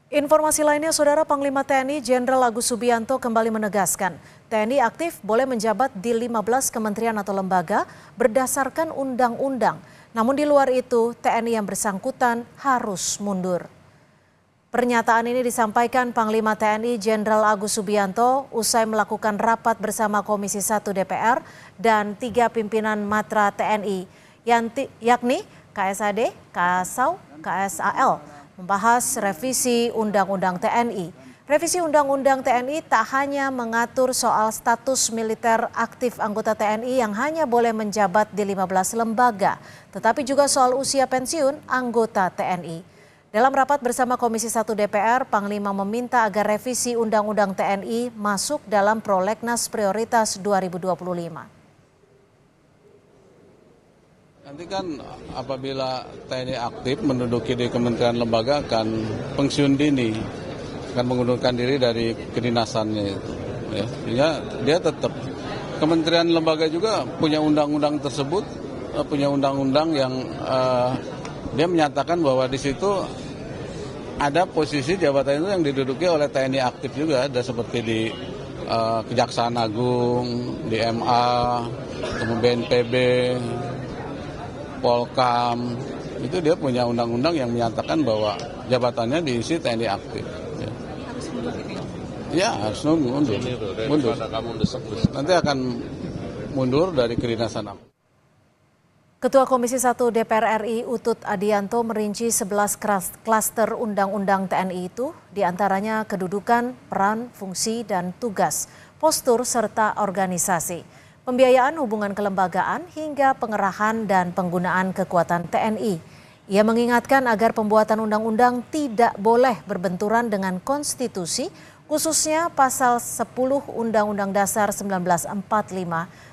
Informasi lainnya, Saudara Panglima TNI Jenderal Agus Subianto kembali menegaskan, TNI aktif boleh menjabat di 15 kementerian atau lembaga berdasarkan undang-undang. Namun di luar itu, TNI yang bersangkutan harus mundur. Pernyataan ini disampaikan Panglima TNI Jenderal Agus Subianto usai melakukan rapat bersama Komisi 1 DPR dan 3 pimpinan matra TNI, yakni KSAD, KSAU, KSAL, membahas revisi Undang-Undang TNI. Revisi Undang-Undang TNI tak hanya mengatur soal status militer aktif anggota TNI yang hanya boleh menjabat di 15 lembaga, tetapi juga soal usia pensiun anggota TNI. Dalam rapat bersama Komisi 1 DPR, Panglima meminta agar revisi Undang-Undang TNI masuk dalam Prolegnas Prioritas 2025. Nanti kan apabila TNI aktif menduduki di kementerian lembaga akan pensiun dini, akan mengundurkan diri dari kedinasannya itu. Ya, sehingga dia tetap kementerian lembaga juga punya undang-undang tersebut, punya undang-undang yang dia menyatakan bahwa di situ ada posisi jabatan itu yang diduduki oleh TNI aktif juga, ada seperti di Kejaksaan Agung, di MA, kemudian BNPB. Polkam, itu dia punya undang-undang yang menyatakan bahwa jabatannya diisi TNI aktif. Ya. Harus mundur gitu ya? Ya, harus mundur. Mundur. Nanti akan mundur dari kedinasan. Ketua Komisi 1 DPR RI Utut Adianto merinci 11 klaster Undang-Undang TNI itu, diantaranya kedudukan, peran, fungsi, dan tugas, postur, serta organisasi, pembiayaan hubungan kelembagaan hingga pengerahan dan penggunaan kekuatan TNI. Ia mengingatkan agar pembuatan undang-undang tidak boleh berbenturan dengan konstitusi, khususnya pasal 10 Undang-Undang Dasar 1945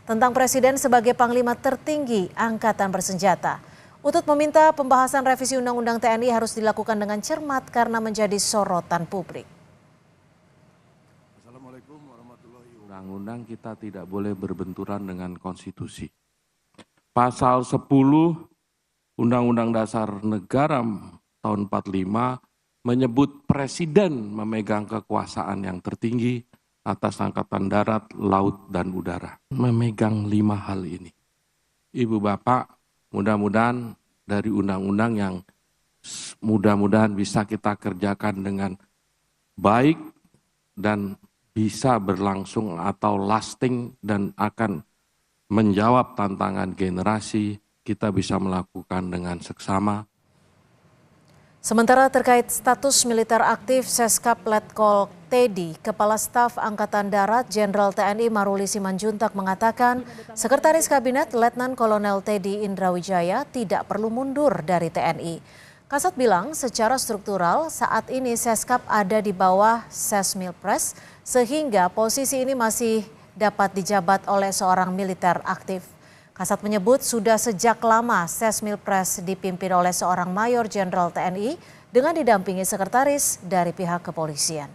tentang Presiden sebagai Panglima tertinggi Angkatan Bersenjata. Utut meminta pembahasan revisi Undang-Undang TNI harus dilakukan dengan cermat karena menjadi sorotan publik. Undang-undang kita tidak boleh berbenturan dengan konstitusi. Pasal 10 Undang-Undang Dasar Negara tahun 45 menyebut presiden memegang kekuasaan yang tertinggi atas angkatan darat, laut, dan udara. Memegang 5 hal ini. Ibu Bapak, mudah-mudahan dari undang-undang yang mudah-mudahan bisa kita kerjakan dengan baik dan bisa berlangsung atau lasting dan akan menjawab tantangan generasi, kita bisa melakukan dengan seksama. Sementara terkait status militer aktif Seskap Letkol Teddy, Kepala Staf Angkatan Darat Jenderal TNI Maruli Simanjuntak mengatakan Sekretaris Kabinet Letnan Kolonel Teddy Indrawijaya tidak perlu mundur dari TNI. Kasat bilang secara struktural saat ini Seskap ada di bawah Sesmilpres sehingga posisi ini masih dapat dijabat oleh seorang militer aktif. Kasat menyebut sudah sejak lama Sesmilpres dipimpin oleh seorang Mayor Jenderal TNI dengan didampingi sekretaris dari pihak kepolisian.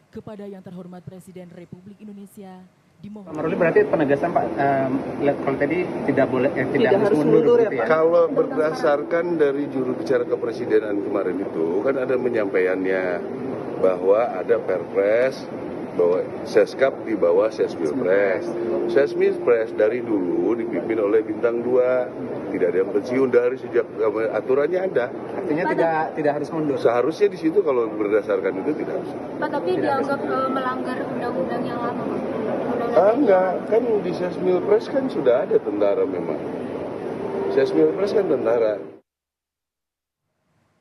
Kepada yang terhormat Presiden Republik Indonesia, dimohon. Maruli berarti penegasan Pak Letkol tadi tidak boleh tidak harus mundur ya, Pak. Kalau berdasarkan dari juru bicara kepresidenan kemarin itu kan ada penyampaiannya bahwa ada Perpres bahwa Seskap di bawah Sesmilpres. Sesmilpres dari dulu dipimpin oleh bintang 2, tidak ada yang pensiun dari sejak aturannya ada. Artinya tidak harus mundur. Seharusnya di situ kalau berdasarkan itu tidak harus. Pak, tapi dianggap melanggar undang-undang yang lama. Enggak, kan di Sesmilpres kan sudah ada tentara memang. Sesmilpres kan tentara.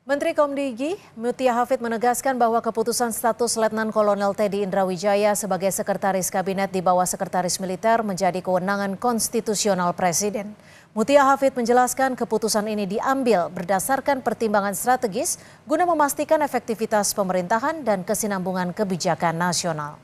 Menteri Komdigi Mutia Hafid menegaskan bahwa keputusan status Letnan Kolonel Teddy Indrawijaya sebagai Sekretaris Kabinet di bawah Sekretaris Militer menjadi kewenangan konstitusional Presiden. Mutia Hafid menjelaskan keputusan ini diambil berdasarkan pertimbangan strategis guna memastikan efektivitas pemerintahan dan kesinambungan kebijakan nasional.